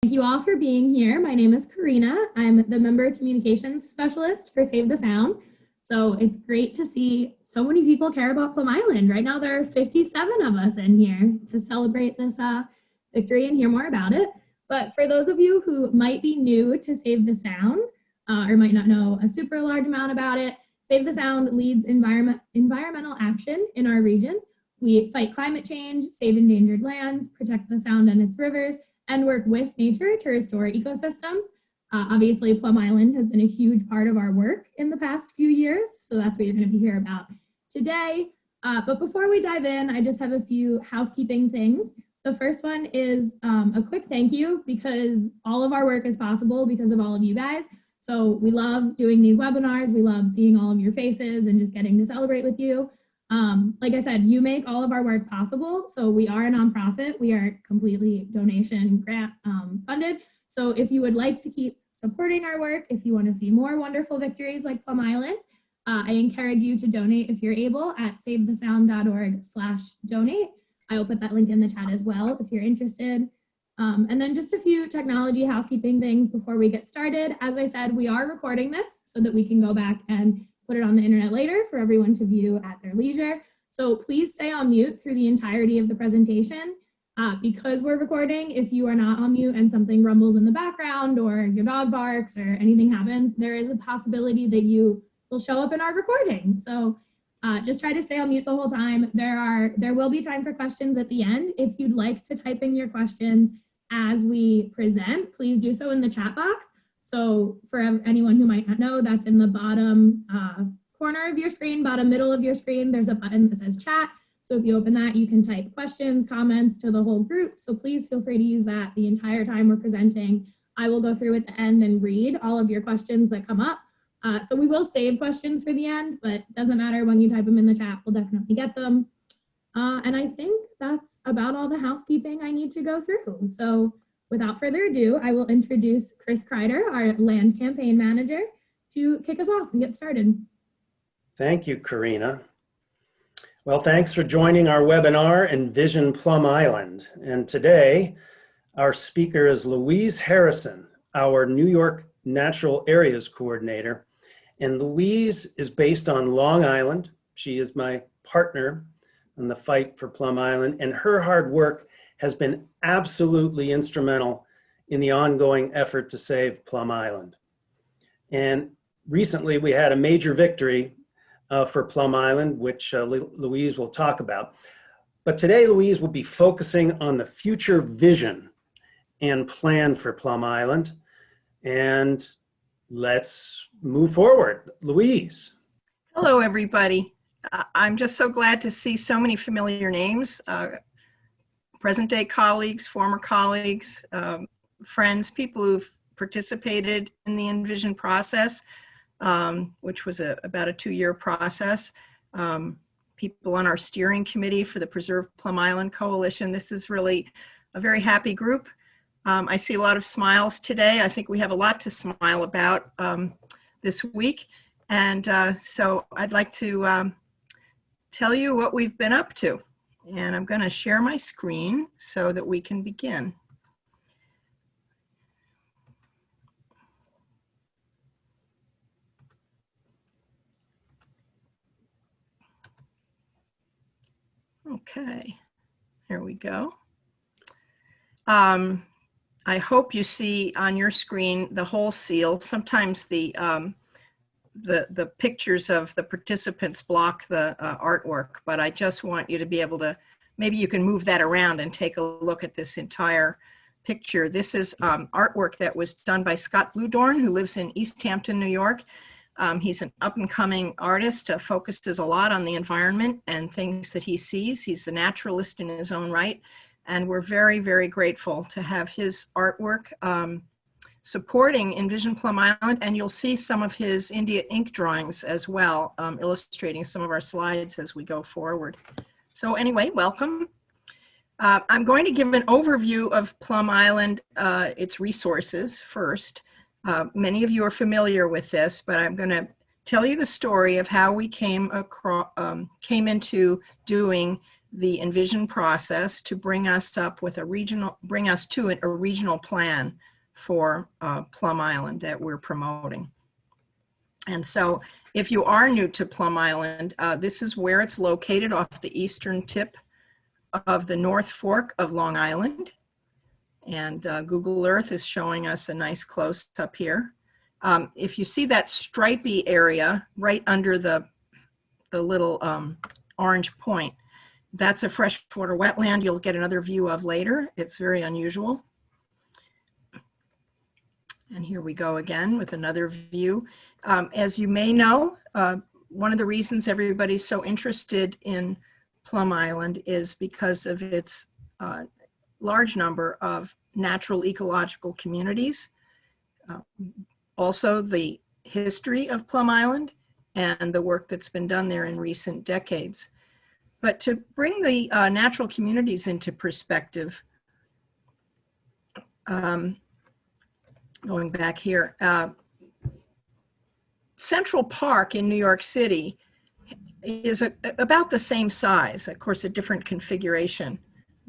Thank you all for being here. My name is Karina. I'm the Member Communications Specialist for Save the Sound. So it's great to see so many people care about Plum Island. Right now there are 57 of us in here to celebrate this victory and hear more about it. But for those of you who might be new to Save the Sound or might not know a super large amount about it, Save the Sound leads environmental action in our region. We fight climate change, save endangered lands, protect the Sound and its rivers, and work with nature to restore ecosystems. Obviously, Plum Island has been a huge part of our work in the past few years, so that's what you're going to be here about today. But before we dive in, I just have a few housekeeping things. The first one is a quick thank you, because all of our work is possible because of all of you guys. So we love doing these webinars. We love seeing all of your faces and just getting to celebrate with you. Like I said, you make all of our work possible. So we are a nonprofit. We are completely donation grant funded. So if you would like to keep supporting our work, if you want to see more wonderful victories like Plum Island, I encourage you to donate if you're able at savethesound.org/donate. I will put that link in the chat as well if you're interested. And then just a few technology housekeeping things before we get started. As I said, we are recording this so that we can go back and put it on the internet later for everyone to view at their leisure. So please stay on mute through the entirety of the presentation. Because we're recording, if you are not on mute and something rumbles in the background or your dog barks or anything happens, there is a possibility that you will show up in our recording. So just try to stay on mute the whole time. There will be time for questions at the end. If you'd like to type in your questions as we present, please do so in the chat box. So for anyone who might not know, that's in the bottom corner of your screen, bottom middle of your screen, there's a button that says chat. So if you open that, you can type questions, comments to the whole group. So please feel free to use that the entire time we're presenting. I will go through at the end and read all of your questions that come up. So we will save questions for the end, but it doesn't matter when you type them in the chat, we'll definitely get them. And I think that's about all the housekeeping I need to go through. So without further ado, I will introduce Chris Kreider, our land campaign manager, to kick us off and get started. Thank you, Karina. Well, thanks for joining our webinar, Envision Plum Island. And today, our speaker is Louise Harrison, our New York Natural Areas Coordinator. And Louise is based on Long Island. She is my partner in the fight for Plum Island, and her hard work has been absolutely instrumental in the ongoing effort to save Plum Island. And recently we had a major victory for Plum Island, which Louise will talk about. But today Louise will be focusing on the future vision and plan for Plum Island. And let's move forward. Louise. Hello, everybody. I'm just so glad to see so many familiar names, present-day colleagues, former colleagues, friends, people who've participated in the Envision process, which was about a 2-year process. People on our steering committee for the Preserve Plum Island Coalition. This is really a very happy group. I see a lot of smiles today. I think we have a lot to smile about this week. And so I'd like to tell you what we've been up to. And I'm going to share my screen so that we can begin. Okay, here we go. I hope you see on your screen the whole seal. Sometimes the pictures of the participants block the artwork, but I just want you to be able to, maybe you can move that around and take a look at this entire picture. This is artwork that was done by Scott Bluedorn, who lives in East Hampton, New York. He's an up-and-coming artist, focuses a lot on the environment and things that he sees. He's a naturalist in his own right, and we're very, very grateful to have his artwork supporting Envision Plum Island, and you'll see some of his India ink drawings as well, illustrating some of our slides as we go forward. So anyway, welcome. I'm going to give an overview of Plum Island, its resources first. Many of you are familiar with this, but I'm going to tell you the story of how we came into doing the Envision process to bring us to a regional plan for Plum Island that we're promoting. And so if you are new to Plum Island, this is where it's located, off the eastern tip of the North Fork of Long Island. And Google Earth is showing us a nice close-up here. If you see that stripy area right under the little orange point, that's a freshwater wetland you'll get another view of later. It's very unusual. And here we go again with another view. As you may know, one of the reasons everybody's so interested in Plum Island is because of its large number of natural ecological communities. Also the history of Plum Island and the work that's been done there in recent decades. But to bring the natural communities into perspective, going back here, Central Park in New York City is about the same size, of course, a different configuration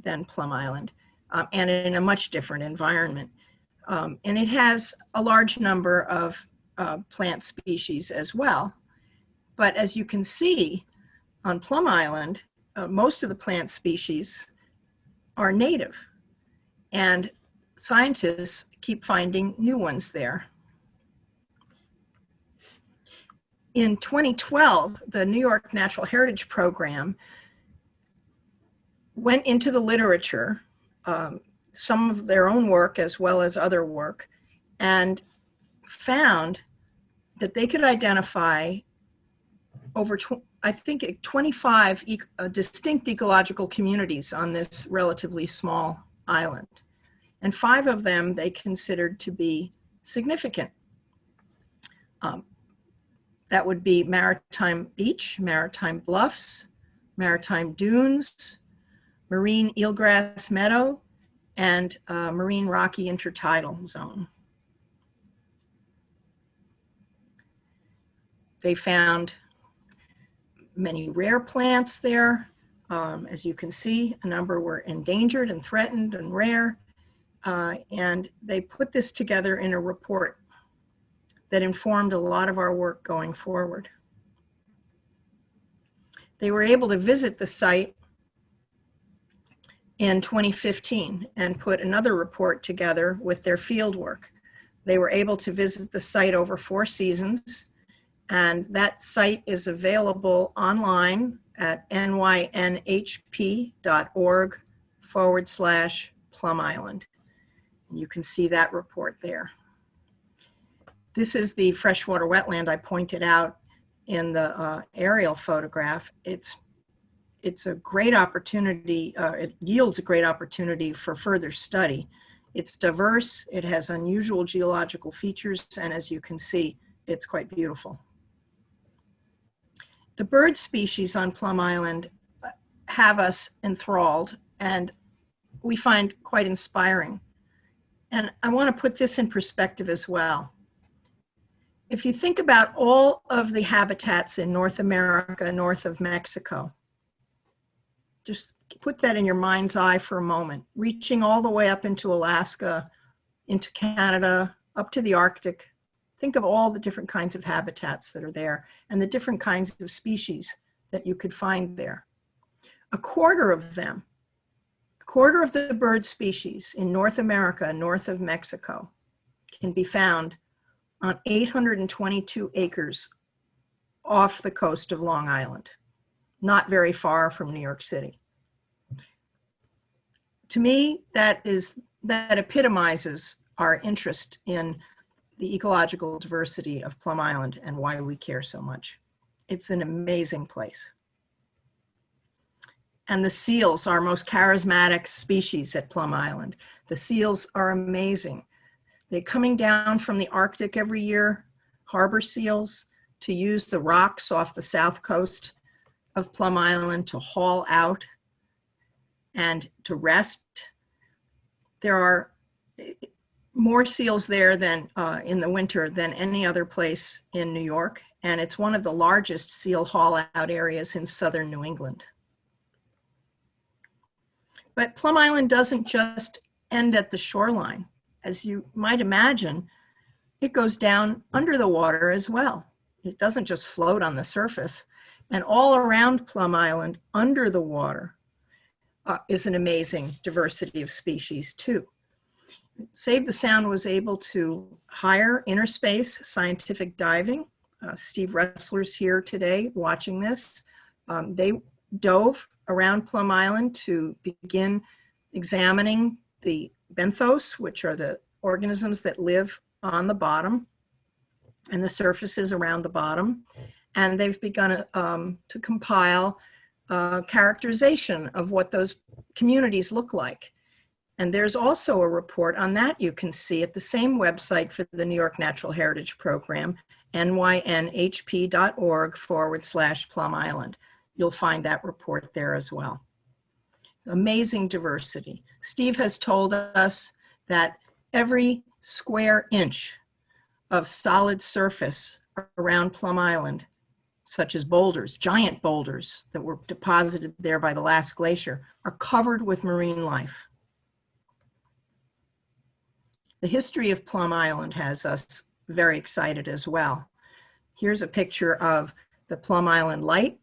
than Plum Island, and in a much different environment. And it has a large number of plant species as well. But as you can see, on Plum Island, most of the plant species are native, and scientists keep finding new ones there. In 2012, the New York Natural Heritage Program went into the literature, some of their own work as well as other work, and found that they could identify over, I think, 25 distinct ecological communities on this relatively small island. And 5 of them they considered to be significant. That would be Maritime Beach, Maritime Bluffs, Maritime Dunes, Marine Eelgrass Meadow, and Marine Rocky Intertidal Zone. They found many rare plants there. As you can see, a number were endangered and threatened and rare. And they put this together in a report that informed a lot of our work going forward. They were able to visit the site in 2015 and put another report together with their field work. They were able to visit the site over 4 seasons, and that site is available online at nynhp.org/Plum Island. You can see that report there. This is the freshwater wetland I pointed out in the aerial photograph. It's a great opportunity, it yields a great opportunity for further study. It's diverse, it has unusual geological features, and as you can see, it's quite beautiful. The bird species on Plum Island have us enthralled and we find quite inspiring. And I want to put this in perspective as well. If you think about all of the habitats in North America, north of Mexico, just put that in your mind's eye for a moment, reaching all the way up into Alaska, into Canada, up to the Arctic. Think of all the different kinds of habitats that are there and the different kinds of species that you could find there. A quarter of them, a quarter of the bird species in North America, north of Mexico, can be found on 822 acres off the coast of Long Island, not very far from New York City. To me, that epitomizes our interest in the ecological diversity of Plum Island and why we care so much. It's an amazing place. And the seals are our most charismatic species at Plum Island. The seals are amazing. They're coming down from the Arctic every year, harbor seals, to use the rocks off the south coast of Plum Island to haul out and to rest. There are more seals there than in the winter than any other place in New York, and it's one of the largest seal haul out areas in southern New England. But Plum Island doesn't just end at the shoreline. As you might imagine, it goes down under the water as well. It doesn't just float on the surface. And all around Plum Island, under the water, is an amazing diversity of species too. Save the Sound was able to hire Interspace Scientific Diving. Steve Ressler's here today watching this. They dove around Plum Island to begin examining the benthos, which are the organisms that live on the bottom and the surfaces around the bottom. And they've begun to compile characterization of what those communities look like. And there's also a report on that you can see at the same website for the New York Natural Heritage Program, nynhp.org/Plum Island. You'll find that report there as well. Amazing diversity. Steve has told us that every square inch of solid surface around Plum Island, such as boulders, giant boulders that were deposited there by the last glacier, are covered with marine life. The history of Plum Island has us very excited as well. Here's a picture of the Plum Island Light,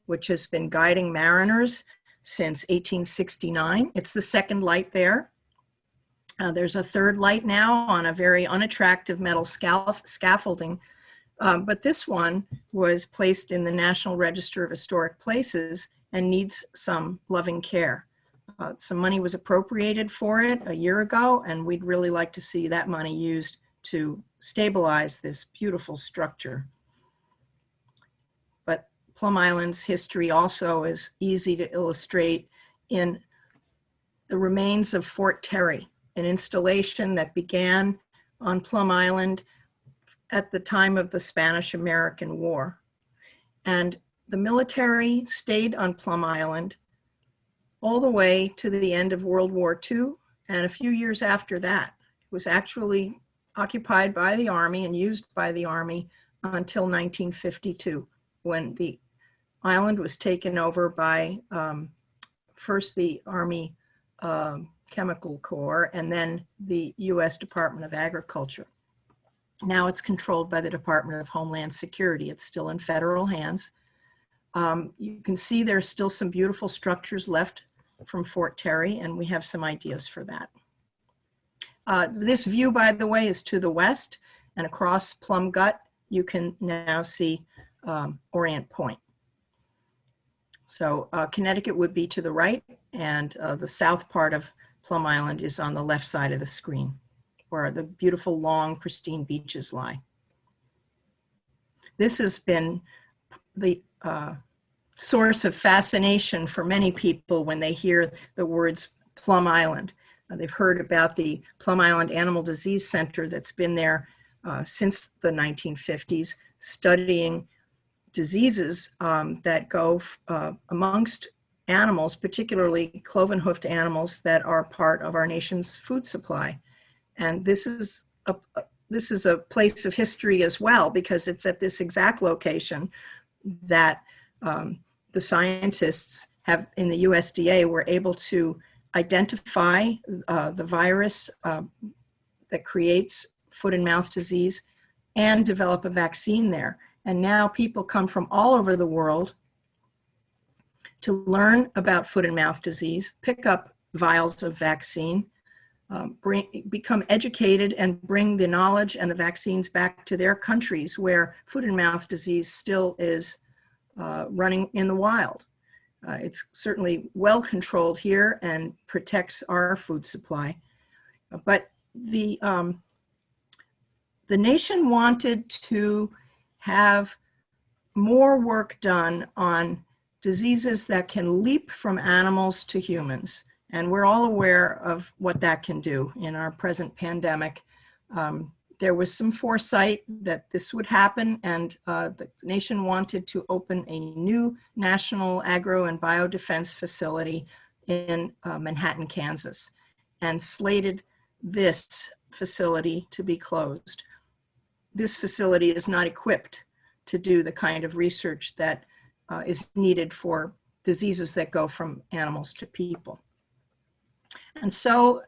which has been guiding mariners since 1869. It's the second light there. There's a third light now on a very unattractive metal scaffolding, but this one was placed in the National Register of Historic Places and needs some loving care. Some money was appropriated for it a year ago, and we'd really like to see that money used to stabilize this beautiful structure. But Plum Island's history also is easy to illustrate in the remains of Fort Terry, an installation that began on Plum Island at the time of the Spanish-American War. And the military stayed on Plum Island all the way to the end of World War II, and a few years after that. It was actually occupied by the Army and used by the Army until 1952, when the island was taken over by first the Army Chemical Corps and then the U.S. Department of Agriculture. Now it's controlled by the Department of Homeland Security. It's still in federal hands. You can see there's still some beautiful structures left from Fort Terry, and we have some ideas for that. This view, by the way, is to the west, and across Plum Gut, you can now see Orient Point. So Connecticut would be to the right, and the south part of Plum Island is on the left side of the screen, where the beautiful, long, pristine beaches lie. This has been the source of fascination for many people when they hear the words Plum Island. They've heard about the Plum Island Animal Disease Center that's been there since the 1950s, studying diseases that go amongst animals, particularly cloven-hoofed animals that are part of our nation's food supply. And this is a place of history as well, because it's at this exact location that the scientists have in the USDA were able to identify the virus that creates foot and mouth disease and develop a vaccine there. And now people come from all over the world to learn about foot and mouth disease, pick up vials of vaccine, become educated, and bring the knowledge and the vaccines back to their countries where foot and mouth disease still is running in the wild. It's certainly well controlled here and protects our food supply. But the nation wanted to have more work done on diseases that can leap from animals to humans. And we're all aware of what that can do in our present pandemic. There was some foresight that this would happen, and the nation wanted to open a new national agro and biodefense facility in Manhattan, Kansas, and slated this facility to be closed. This facility is not equipped to do the kind of research that is needed for diseases that go from animals to people. And so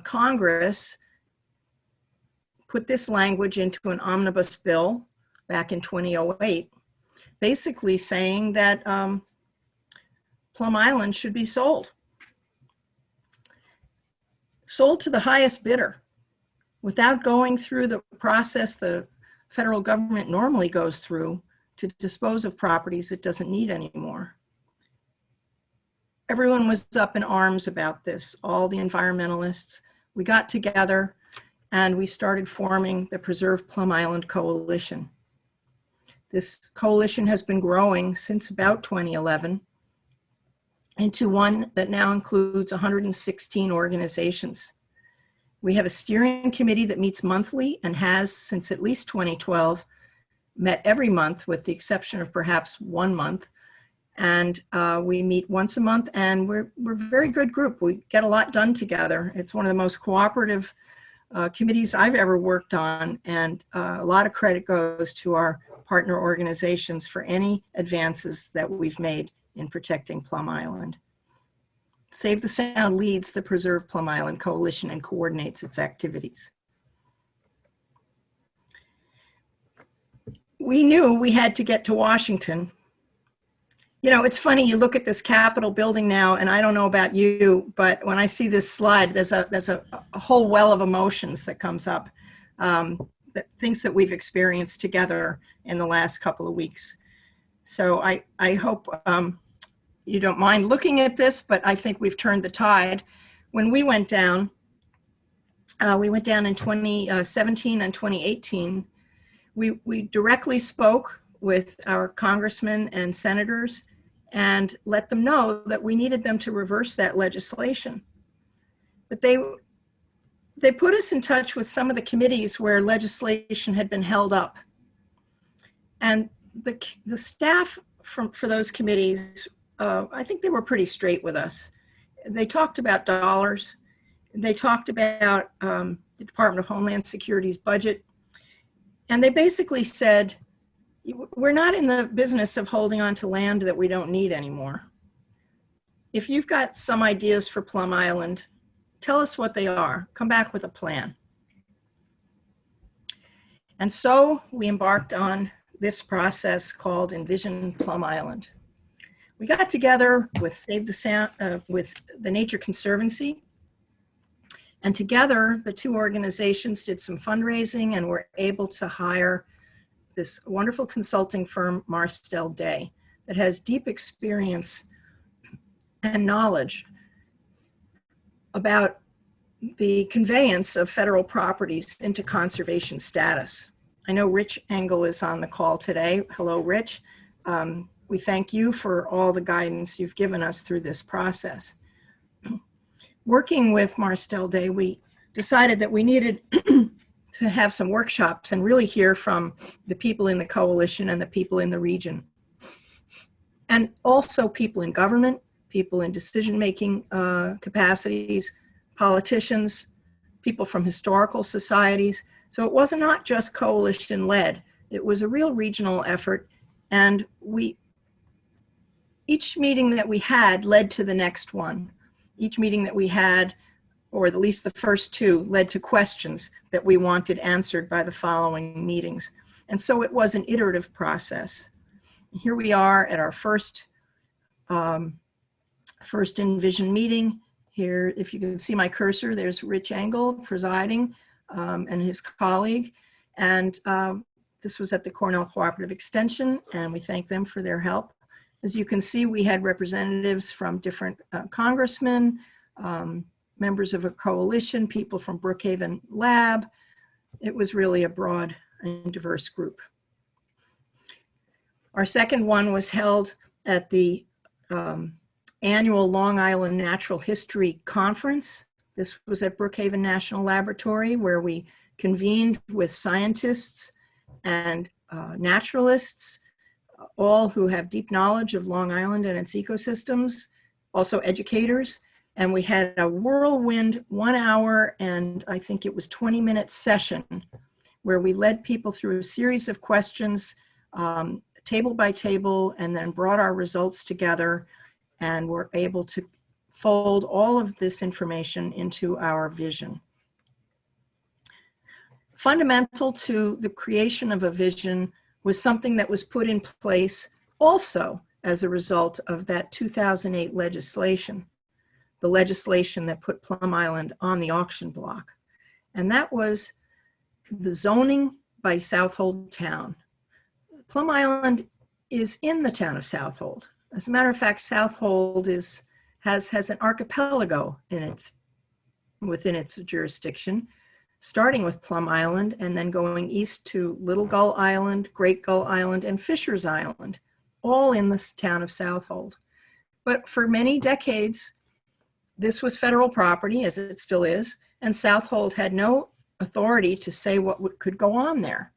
Congress put this language into an omnibus bill back in 2008, basically saying that Plum Island should be sold to the highest bidder without going through the process the federal government normally goes through to dispose of properties it doesn't need anymore. Everyone was up in arms about this, all the environmentalists. We got together and we started forming the Preserve Plum Island Coalition. This coalition has been growing since about 2011 into one that now includes 116 organizations. We have a steering committee that meets monthly and has since at least 2012 met every month with the exception of perhaps 1 month. And we meet once a month and we're a very good group. We get a lot done together. It's one of the most cooperative committees I've ever worked on, and a lot of credit goes to our partner organizations for any advances that we've made in protecting Plum Island. Save the Sound leads the Preserve Plum Island Coalition and coordinates its activities. We knew we had to get to Washington. You know, it's funny, you look at this Capitol building now, and I don't know about you, but when I see this slide, there's a whole well of emotions that comes up, things that we've experienced together in the last couple of weeks. So I hope you don't mind looking at this, but I think we've turned the tide. When we went down in 2017 and 2018, we directly spoke with our congressmen and senators and let them know that we needed them to reverse that legislation. But they put us in touch with some of the committees where legislation had been held up. And the staff for those committees, I think they were pretty straight with us. They talked about dollars. They talked about the Department of Homeland Security's budget. And they basically said, we're not in the business of holding on to land that we don't need anymore. If you've got some ideas for Plum Island, tell us what they are. Come back with a plan. And so we embarked on this process called Envision Plum Island. We got together with Save the Sound, with the Nature Conservancy, and together the two organizations did some fundraising and were able to hire this wonderful consulting firm, Marstel-Day, that has deep experience and knowledge about the conveyance of federal properties into conservation status. I know Rich Engel is on the call today. Hello, Rich. We thank you for all the guidance you've given us through this process. Working with Marstel-Day, we decided that we needed to have some workshops and really hear from the people in the coalition and the people in the region. And also people in government, people in decision-making capacities, politicians, people from historical societies. So it was not just coalition-led. It was a real regional effort. And each meeting that we had led to the next one. Each meeting that we had, or at least the first two, led to questions that we wanted answered by the following meetings. And so it was an iterative process. Here we are at our first Envision meeting. Here, if you can see my cursor, there's Rich Engel presiding and his colleague. And this was at the Cornell Cooperative Extension, and we thank them for their help. As you can see, we had representatives from different congressmen, members of a coalition, people from Brookhaven Lab. It was really a broad and diverse group. Our second one was held at the annual Long Island Natural History Conference. This was at Brookhaven National Laboratory, where we convened with scientists and naturalists, all who have deep knowledge of Long Island and its ecosystems, also educators. And we had a whirlwind 1 hour and I think it was 20-minute session where we led people through a series of questions, table by table, and then brought our results together and were able to fold all of this information into our vision. Fundamental to the creation of a vision was something that was put in place also as a result of that 2008 legislation, the legislation that put Plum Island on the auction block. And that was the zoning by Southold Town. Plum Island is in the town of Southold. As a matter of fact, Southold has an archipelago within its jurisdiction, starting with Plum Island and then going east to Little Gull Island, Great Gull Island, and Fisher's Island, all in this town of Southold. But for many decades, this was federal property, as it still is, and Southold had no authority to say what could go on there.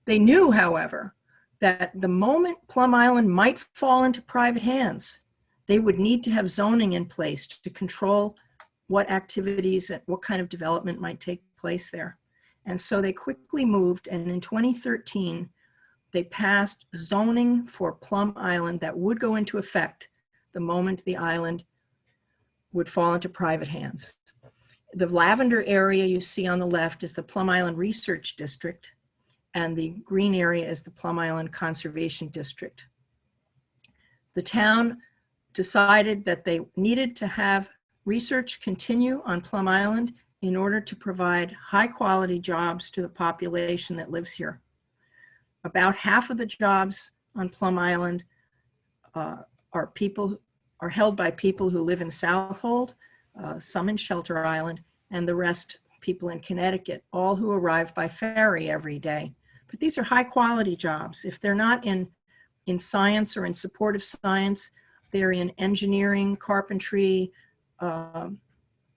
They knew, however, that the moment Plum Island might fall into private hands, they would need to have zoning in place to control what activities and what kind of development might take place there. And so they quickly moved, and in 2013, they passed zoning for Plum Island that would go into effect the moment the island would fall into private hands. The lavender area you see on the left is the Plum Island Research District, and the green area is the Plum Island Conservation District. The town decided that they needed to have research continue on Plum Island in order to provide high quality jobs to the population that lives here. About half of the jobs on Plum Island are held by people who live in Southold, some in Shelter Island, and the rest people in Connecticut, all who arrive by ferry every day. But these are high quality jobs. If they're not in science or in supportive science, they're in engineering, carpentry,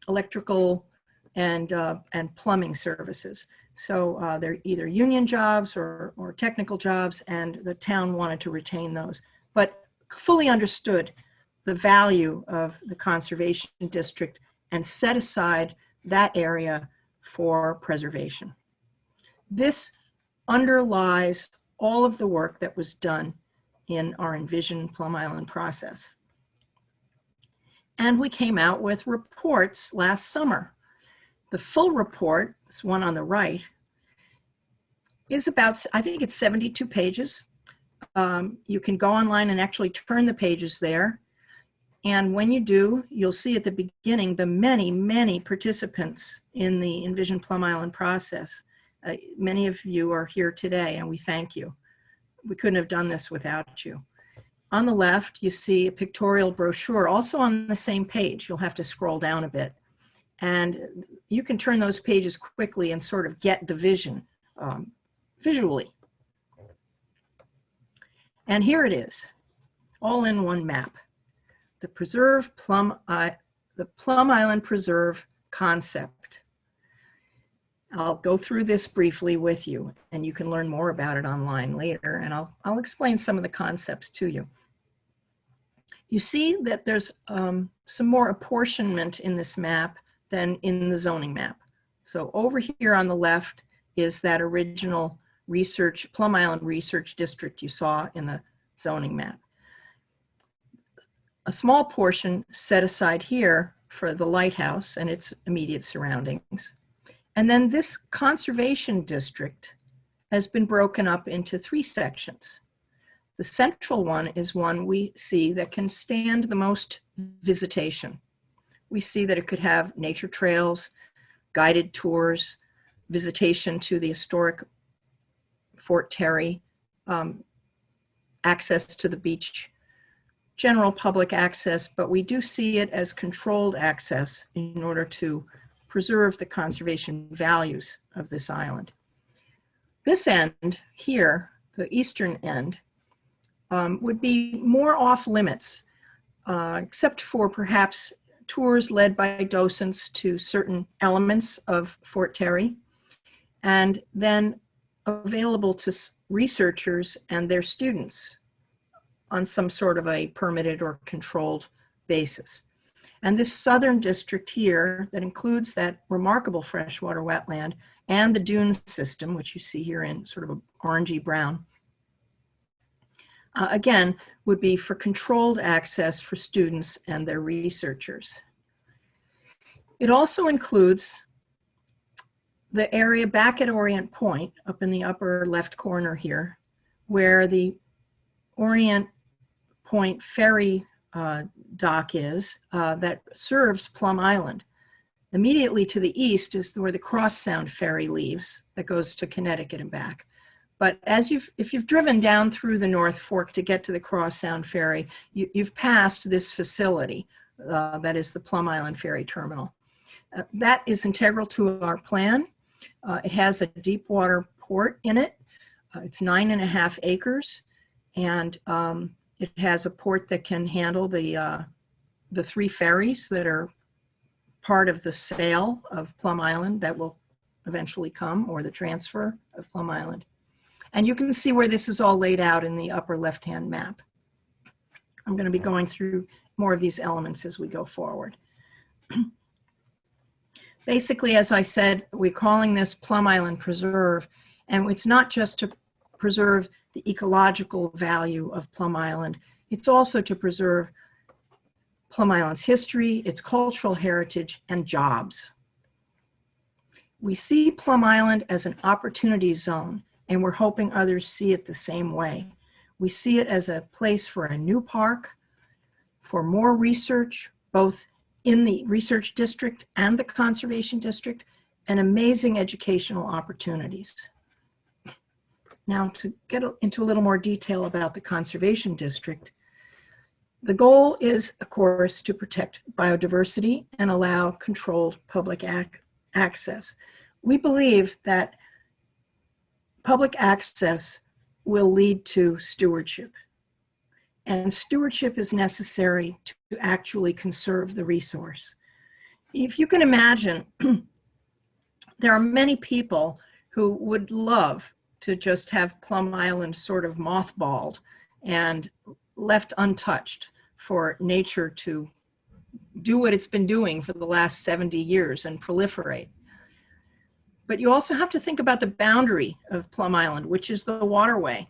electrical, and plumbing services. So they're either union jobs or technical jobs, and the town wanted to retain those, but fully understood the value of the conservation district and set aside that area for preservation. This underlies all of the work that was done in our Envision Plum Island process. And we came out with reports last summer. The full report, this one on the right, is about, I think it's 72 pages. You can go online and actually turn the pages there. And when you do, you'll see at the beginning the many, many participants in the Envision Plum Island process. Many of you are here today, and we thank you. We couldn't have done this without you. On the left, you see a pictorial brochure, also on the same page. You'll have to scroll down a bit. And you can turn those pages quickly and sort of get the vision visually. And here it is, all in one map. The Plum Island Preserve concept. I'll go through this briefly with you, and you can learn more about it online later, and I'll explain some of the concepts to you. You see that there's some more apportionment in this map than in the zoning map. So over here on the left is that original Plum Island Research District you saw in the zoning map. A small portion set aside here for the lighthouse and its immediate surroundings. And then this conservation district has been broken up into 3 sections. The central one is one we see that can stand the most visitation. We see that it could have nature trails, guided tours, visitation to the historic Fort Terry, access to the beach, general public access, but we do see it as controlled access in order to preserve the conservation values of this island. This end here, the eastern end, would be more off limits, except for perhaps tours led by docents to certain elements of Fort Terry, and then available to researchers and their students on some sort of a permitted or controlled basis. And this southern district here that includes that remarkable freshwater wetland and the dune system, which you see here in sort of an orangey brown, again, would be for controlled access for students and their researchers. It also includes the area back at Orient Point, up in the upper left corner here, where the Orient Point Ferry dock is, that serves Plum Island. Immediately to the east is where the Cross Sound Ferry leaves, that goes to Connecticut and back. But if you've driven down through the North Fork to get to the Cross Sound Ferry, you've passed this facility, that is the Plum Island Ferry Terminal. That is integral to our plan. It has a deep water port in it. It's 9.5 acres, and it has a port that can handle the 3 ferries that are part of the sale of Plum Island that will eventually come, or the transfer of Plum Island. And you can see where this is all laid out in the upper left-hand map. I'm going to be going through more of these elements as we go forward. Basically, as I said, we're calling this Plum Island Preserve, and it's not just to preserve the ecological value of Plum Island, it's also to preserve Plum Island's history, its cultural heritage, and jobs. We see Plum Island as an opportunity zone, and we're hoping others see it the same way. We see it as a place for a new park, for more research, both in the research district and the conservation district, and amazing educational opportunities. Now, to get into a little more detail about the conservation district, the goal is, of course, to protect biodiversity and allow controlled public access. We believe that public access will lead to stewardship, and stewardship is necessary to actually conserve the resource. If you can imagine, there are many people who would love to just have Plum Island sort of mothballed and left untouched for nature to do what it's been doing for the last 70 years and proliferate. But you also have to think about the boundary of Plum Island, which is the waterway,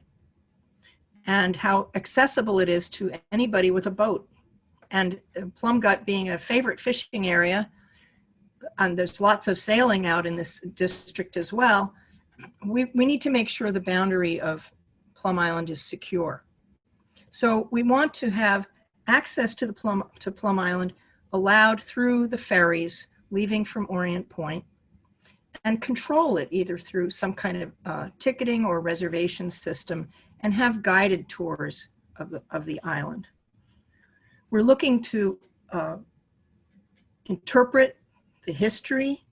and how accessible it is to anybody with a boat. And Plum Gut being a favorite fishing area, and there's lots of sailing out in this district as well, we need to make sure the boundary of Plum Island is secure. So we want to have access to Plum Island allowed through the ferries leaving from Orient Point, and control it either through some kind of ticketing or reservation system, and have guided tours of the island. We're looking to interpret the history,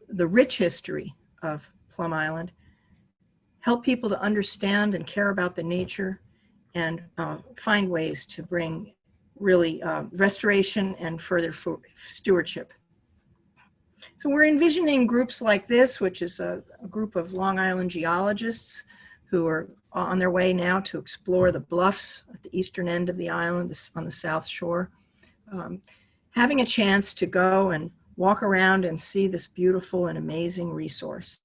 the rich history of Plum Island, help people to understand and care about the nature, and find ways to bring really restoration and further stewardship. So we're envisioning groups like this, which is a group of Long Island geologists who are on their way now to explore the bluffs at the eastern end of the island on the south shore, having a chance to go and walk around and see this beautiful and amazing resource.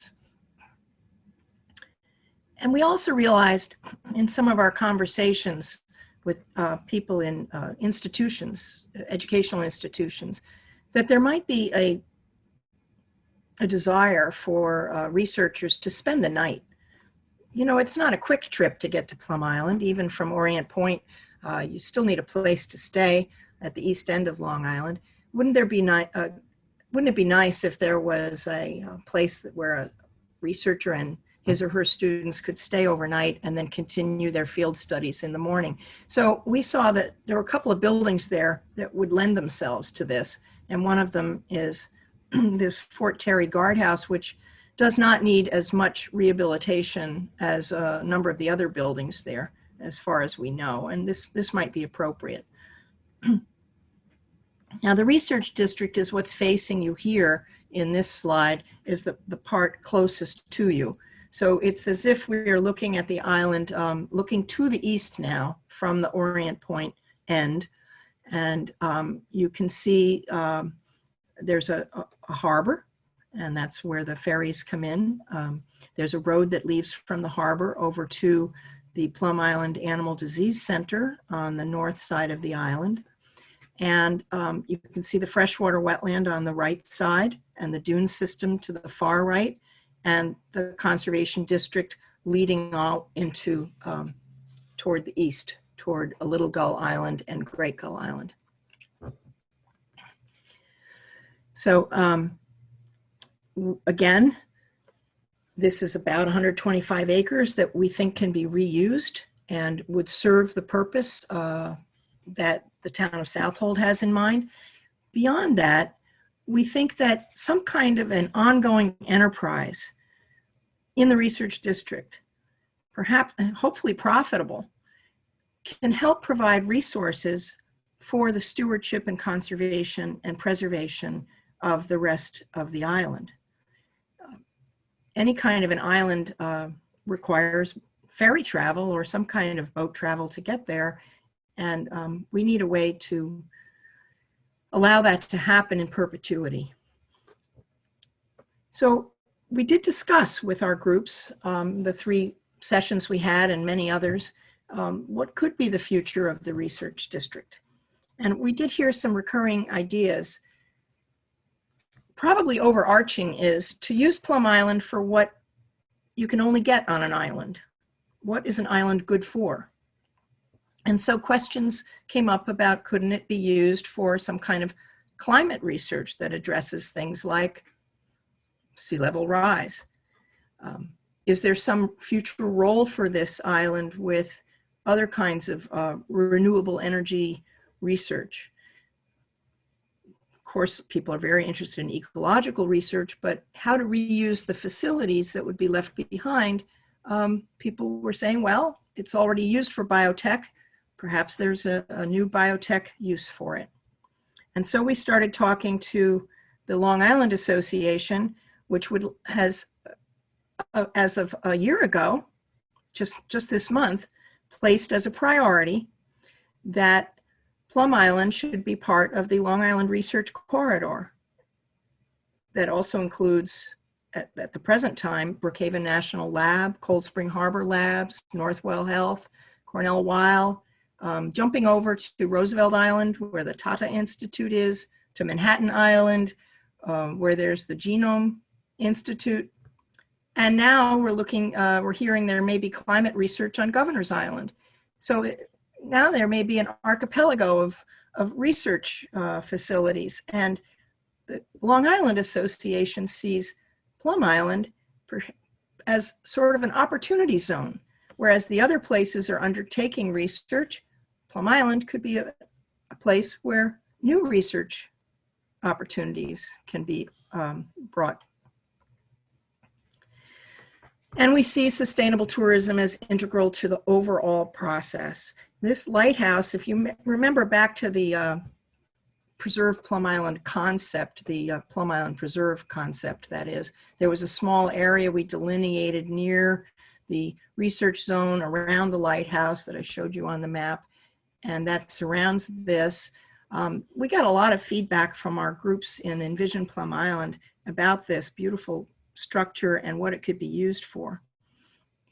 And we also realized in some of our conversations with people in institutions, educational institutions, that there might be a desire for researchers to spend the night. You know, it's not a quick trip to get to Plum Island. Even from Orient Point, you still need a place to stay at the east end of Long Island. Wouldn't it be nice if there was a place where a researcher and his or her students could stay overnight and then continue their field studies in the morning? So we saw that there were a couple of buildings there that would lend themselves to this. And one of them is this Fort Terry guardhouse, which does not need as much rehabilitation as a number of the other buildings there, as far as we know. And this might be appropriate. Now, the research district is what's facing you here in this slide, is the part closest to you. So it's as if we are looking at the island, looking to the east now from the Orient Point end. And you can see there's a harbor, and that's where the ferries come in. There's a road that leaves from the harbor over to the Plum Island Animal Disease Center on the north side of the island. And you can see the freshwater wetland on the right side and the dune system to the far right, and the conservation district leading all into toward the east, toward Little Gull Island and Great Gull Island. So again, this is about 125 acres that we think can be reused and would serve the purpose that the town of Southold has in mind. Beyond that, we think that some kind of an ongoing enterprise in the research district, perhaps hopefully profitable, can help provide resources for the stewardship and conservation and preservation of the rest of the island. Any kind of an island requires ferry travel or some kind of boat travel to get there, and we need a way to allow that to happen in perpetuity. So we did discuss with our groups, the 3 sessions we had and many others, what could be the future of the research district. And we did hear some recurring ideas. Probably overarching is to use Plum Island for what you can only get on an island. What is an island good for? And so questions came up about, couldn't it be used for some kind of climate research that addresses things like sea level rise? Is there some future role for this island with other kinds of renewable energy research? Of course, people are very interested in ecological research, but how to reuse the facilities that would be left behind. People were saying, well, it's already used for biotech. Perhaps there's a new biotech use for it. And so we started talking to the Long Island Association, which has, as of a year ago, just this month, placed as a priority that Plum Island should be part of the Long Island Research Corridor. That also includes, at the present time, Brookhaven National Lab, Cold Spring Harbor Labs, Northwell Health, Cornell Weill, jumping over to Roosevelt Island, where the Tata Institute is, to Manhattan Island, where there's the Genome Institute. And now we're hearing there may be climate research on Governor's Island. So now there may be an archipelago of research facilities. And the Long Island Association sees Plum Island as sort of an opportunity zone, whereas the other places are undertaking research. Plum Island could be a place where new research opportunities can be brought. And we see sustainable tourism as integral to the overall process. This lighthouse, if you remember back to the Preserve Plum Island concept, the Plum Island Preserve concept, that is, there was a small area we delineated near the research zone around the lighthouse that I showed you on the map, and that surrounds this. We got a lot of feedback from our groups in Envision Plum Island about this beautiful structure and what it could be used for.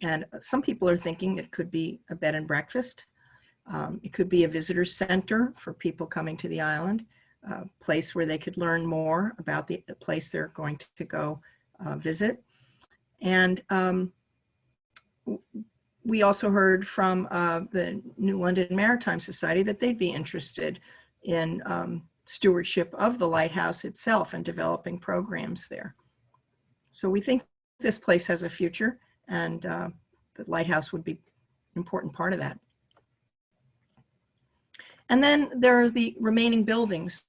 And some people are thinking it could be a bed and breakfast. It could be a visitor center for people coming to the island, a place where they could learn more about the place they're going to go visit. And we also heard from the New London Maritime Society that they'd be interested in stewardship of the lighthouse itself and developing programs there. So we think this place has a future, and the lighthouse would be an important part of that. And then there are the remaining buildings,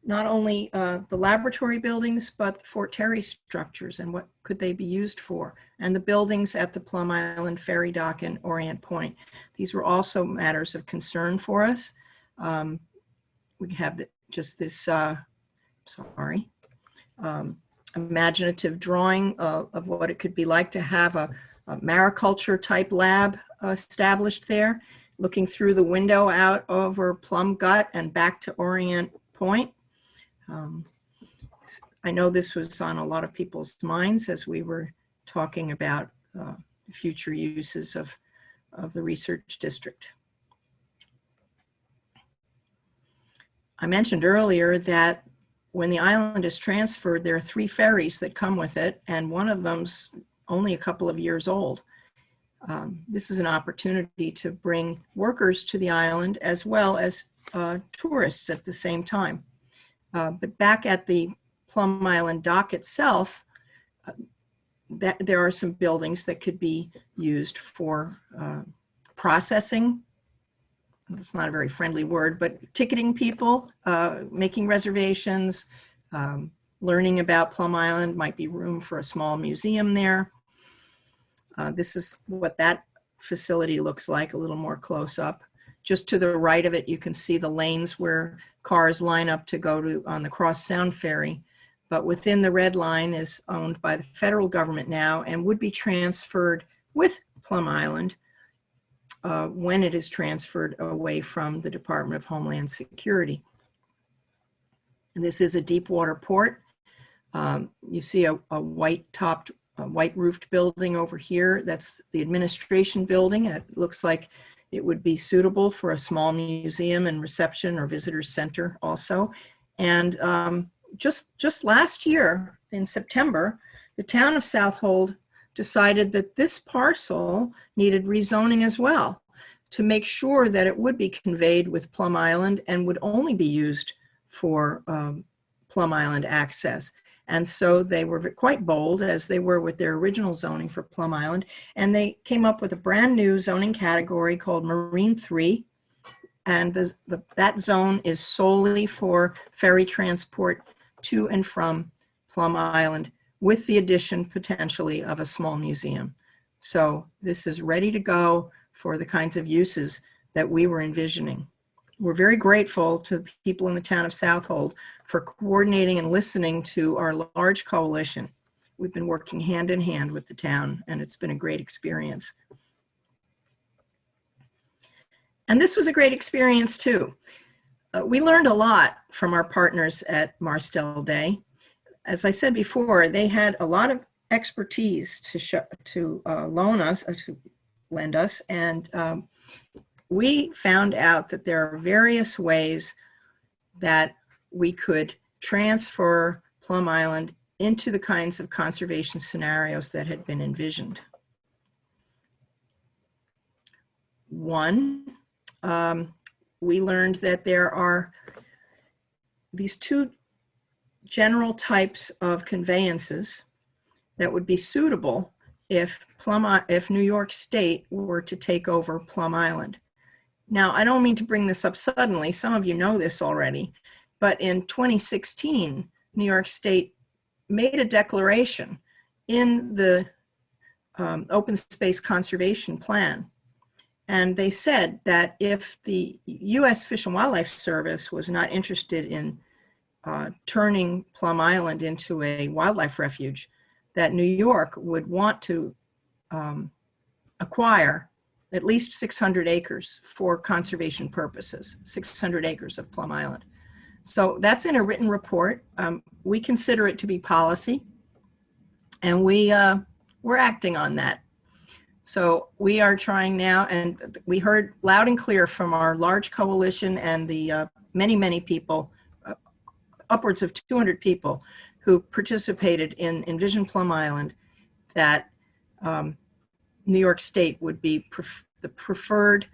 not only the laboratory buildings, but the Fort Terry structures and what could they be used for, and the buildings at the Plum Island Ferry Dock and Orient Point. These were also matters of concern for us. We have just this, imaginative drawing of what it could be like to have a mariculture type lab established there, looking through the window out over Plum Gut and back to Orient Point. I know this was on a lot of people's minds as we were talking about future uses of the research district. I mentioned earlier that when the island is transferred, there are 3 ferries that come with it, and one of them's only a couple of years old. This is an opportunity to bring workers to the island as well as tourists at the same time. But back at the Plum Island dock itself, there are some buildings that could be used for processing. That's not a very friendly word, but ticketing people, making reservations, learning about Plum Island. Might be room for a small museum there. This is what that facility looks like, a little more close up. Just to the right of it, you can see the lanes where cars line up to go to on the Cross Sound Ferry. But within the red line is owned by the federal government now and would be transferred with Plum Island when it is transferred away from the Department of Homeland Security. And this is a deep water port. You see a white-topped, white-roofed building over here. That's the administration building. It looks like it would be suitable for a small museum and reception or visitor center also. And just last year in September, the town of Southold decided that this parcel needed rezoning as well to make sure that it would be conveyed with Plum Island and would only be used for Plum Island access. And so they were quite bold, as they were with their original zoning for Plum Island, and they came up with a brand new zoning category called Marine 3. And that zone is solely for ferry transport to and from Plum Island, with the addition potentially of a small museum. So this is ready to go for the kinds of uses that we were envisioning. We're very grateful to the people in the town of Southold for coordinating and listening to our large coalition. We've been working hand in hand with the town, and it's been a great experience. And this was a great experience too. We learned a lot from our partners at Marstel-Day. As I said before, they had a lot of expertise to lend us, and we found out that there are various ways that we could transfer Plum Island into the kinds of conservation scenarios that had been envisioned. One, we learned that there are these 2 general types of conveyances that would be suitable if New York State were to take over Plum Island. Now, I don't mean to bring this up suddenly. Some of you know this already, but in 2016, New York State made a declaration in the Open Space Conservation Plan. And they said that if the U.S. Fish and Wildlife Service was not interested in turning Plum Island into a wildlife refuge, that New York would want to acquire at least 600 acres for conservation purposes, 600 acres of Plum Island. So that's in a written report. We consider it to be policy, and we're acting on that. So we are trying now, and we heard loud and clear from our large coalition and the many, many people, upwards of 200 people who participated in Envision Plum Island, that New York State would be the preferred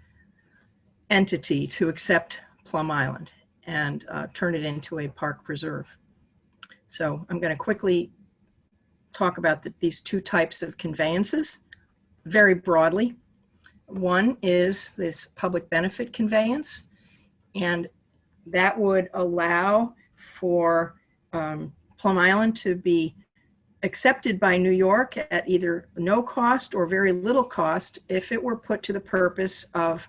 entity to accept Plum Island and turn it into a park preserve. So I'm going to quickly talk about these 2 types of conveyances very broadly. One is this public benefit conveyance, and that would allow for Plum Island to be accepted by New York at either no cost or very little cost if it were put to the purpose of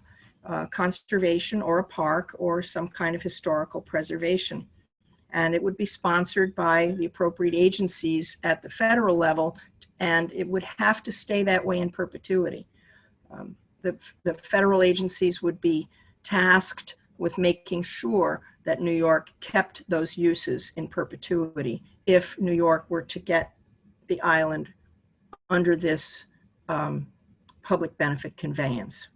conservation or a park or some kind of historical preservation. And it would be sponsored by the appropriate agencies at the federal level, and it would have to stay that way in perpetuity. The federal agencies would be tasked with making sure that New York kept those uses in perpetuity if New York were to get the island under this public benefit conveyance.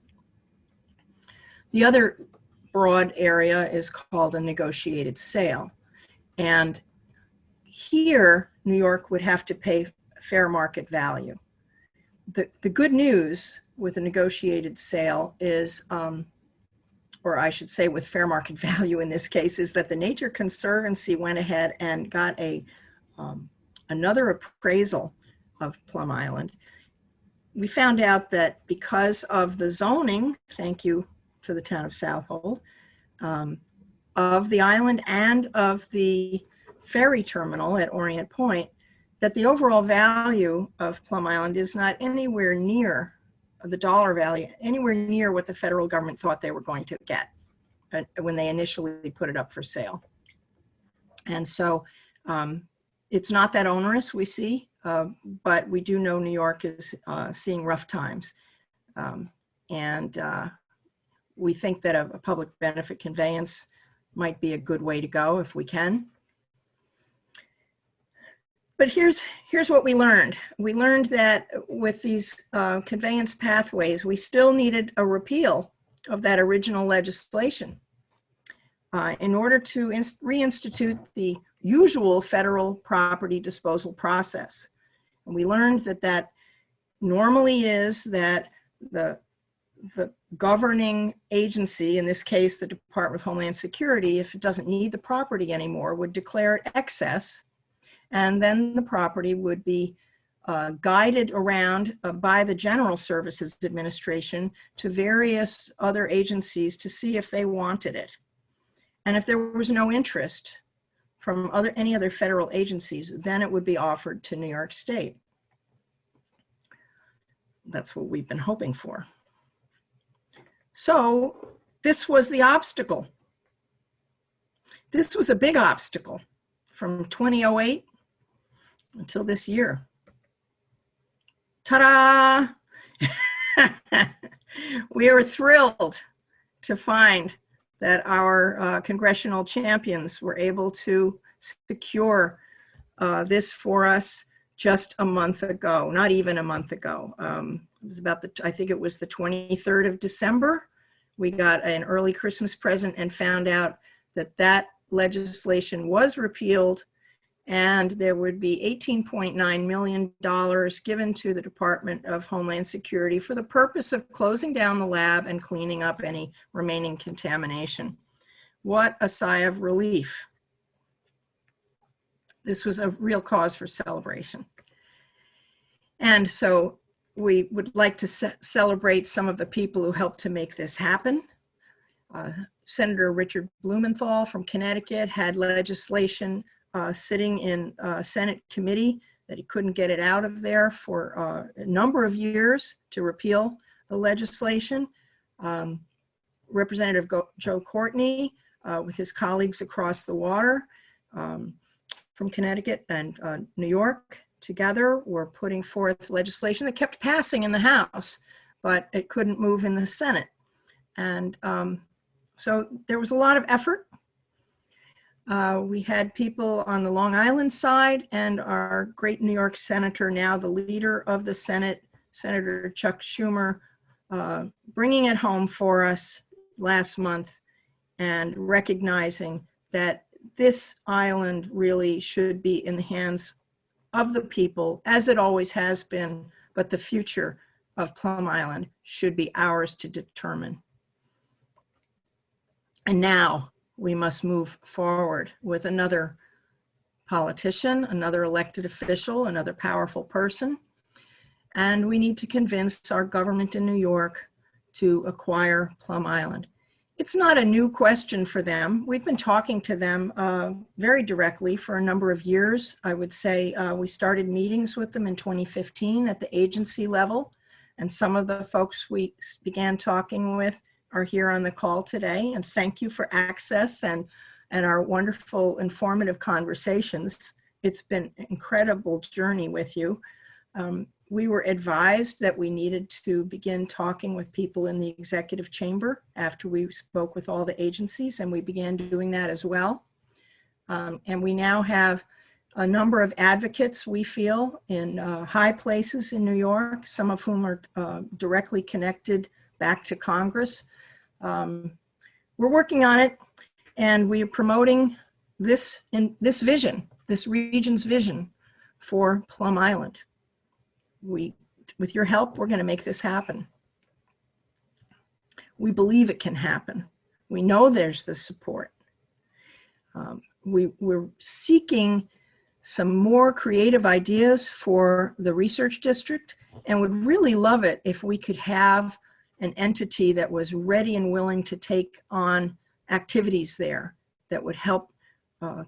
The other broad area is called a negotiated sale. And here, New York would have to pay fair market value. The good news with a negotiated sale is, or I should say with fair market value in this case, is that the Nature Conservancy went ahead and got another appraisal of Plum Island. We found out that because of the zoning, thank you to the town of Southold, of the island and of the ferry terminal at Orient Point, that the overall value of Plum Island is not anywhere near the dollar value, anywhere near what the federal government thought they were going to get when they initially put it up for sale. And so it's not that onerous, we see, but we do know New York is seeing rough times. And we think that a public benefit conveyance might be a good way to go if we can. But here's what we learned. We learned that with these conveyance pathways, we still needed a repeal of that original legislation in order to reinstitute the usual federal property disposal process. And we learned that that normally is that the governing agency, in this case, the Department of Homeland Security, if it doesn't need the property anymore, would declare it excess. And then the property would be guided around by the General Services Administration to various other agencies to see if they wanted it. And if there was no interest from any other federal agencies, then it would be offered to New York State. That's what we've been hoping for. So this was the obstacle. This was a big obstacle from 2008 until this year. Ta-da! We are thrilled to find that our congressional champions were able to secure this for us just a month ago, not even a month ago. It was about I think it was the 23rd of December. We got an early Christmas present and found out that that legislation was repealed, and there would be $18.9 million given to the Department of Homeland Security for the purpose of closing down the lab and cleaning up any remaining contamination. What a sigh of relief. This was a real cause for celebration. And so we would like to celebrate some of the people who helped to make this happen. Senator Richard Blumenthal from Connecticut had legislation sitting in Senate committee that he couldn't get it out of there for a number of years to repeal the legislation. Representative Joe Courtney with his colleagues across the water from Connecticut and New York together were putting forth legislation that kept passing in the House, but it couldn't move in the Senate. And so there was a lot of effort. We had people on the Long Island side, and our great New York senator, now the leader of the Senate, Senator Chuck Schumer, bringing it home for us last month and recognizing that this island really should be in the hands of the people, as it always has been, but the future of Plum Island should be ours to determine. And now we must move forward with another politician, another elected official, another powerful person. And we need to convince our government in New York to acquire Plum Island. It's not a new question for them. We've been talking to them very directly for a number of years. I would say we started meetings with them in 2015 at the agency level. And some of the folks we began talking with are here on the call today. And thank you for access and our wonderful, informative conversations. It's been an incredible journey with you. We were advised that we needed to begin talking with people in the executive chamber after we spoke with all the agencies, and we began doing that as well. And we now have a number of advocates, we feel, in high places in New York, some of whom are directly connected back to Congress. We're working on it, and we are promoting this vision, this region's vision for Plum Island. With your help, we're going to make this happen. We believe it can happen. We know there's the support. We're seeking some more creative ideas for the research district, and would really love it if we could have an entity that was ready and willing to take on activities there that would help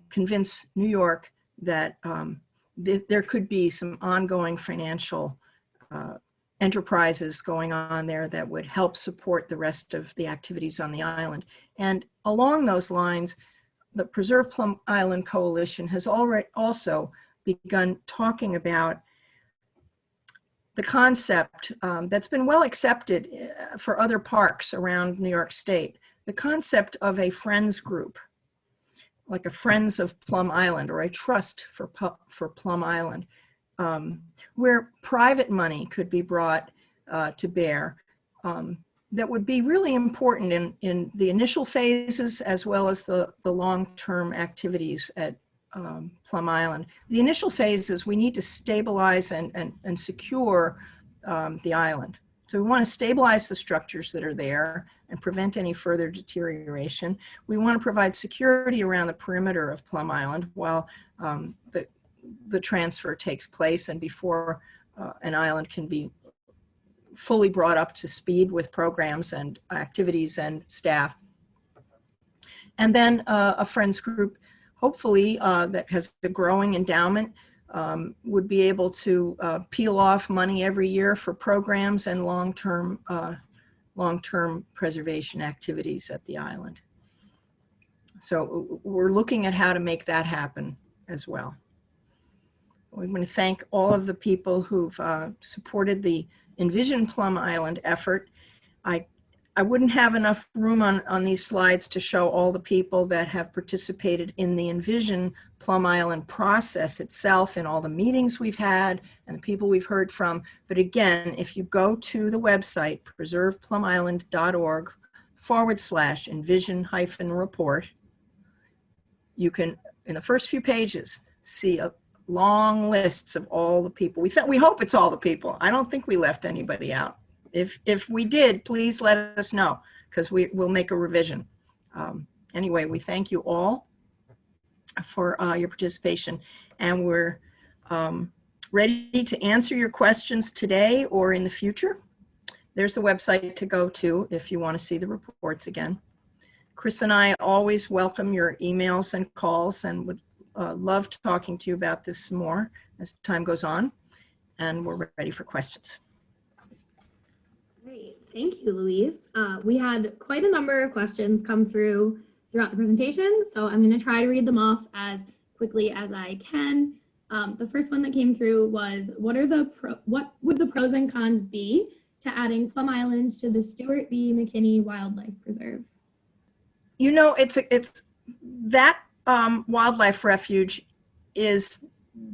convince New York that there could be some ongoing financial enterprises going on there that would help support the rest of the activities on the island. And along those lines, the Preserve Plum Island Coalition has already also begun talking about the concept that's been well accepted for other parks around New York State, the concept of a friends group, like a Friends of Plum Island or a trust for Plum Island, where private money could be brought to bear. That would be really important in the initial phases as well as the long-term activities at Plum Island. The initial phases, we need to stabilize and secure the island. So we want to stabilize the structures that are there and prevent any further deterioration. We want to provide security around the perimeter of Plum Island while the transfer takes place and before an island can be fully brought up to speed with programs and activities and staff. And then a friends group, hopefully that has a growing endowment, would be able to peel off money every year for programs and long-term preservation activities at the island. So we're looking at how to make that happen as well. We want to thank all of the people who've supported the Envision Plum Island effort. I wouldn't have enough room on these slides to show all the people that have participated in the Envision Plum Island process itself and all the meetings we've had and the people we've heard from. But again, if you go to the website, preserveplumisland.org/envision-report, you can, in the first few pages, see a long lists of all the people. We hope it's all the people. I don't think we left anybody out. If we did, please let us know, because we'll make a revision. Anyway, we thank you all for your participation, and we're ready to answer your questions today or in the future. There's the website to go to if you want to see the reports again. Chris and I always welcome your emails and calls and would love talking to you about this more as time goes on, and we're ready for questions. Great, thank you, Louise. We had quite a number of questions come through throughout the presentation, so I'm going to try to read them off as quickly as I can. The first one that came through was, what would the pros and cons be to adding Plum Island to the Stuart B. McKinney Wildlife Preserve? You know, it's that wildlife refuge is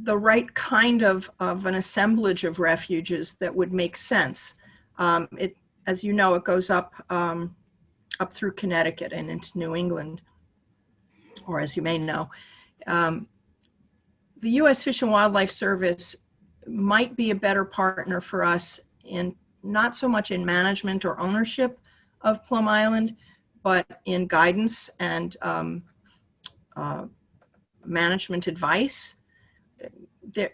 the right kind of an assemblage of refuges that would make sense. As you know, it goes up through Connecticut and into New England, or as you may know. The U.S. Fish and Wildlife Service might be a better partner for us in not so much in management or ownership of Plum Island, but in guidance and management advice.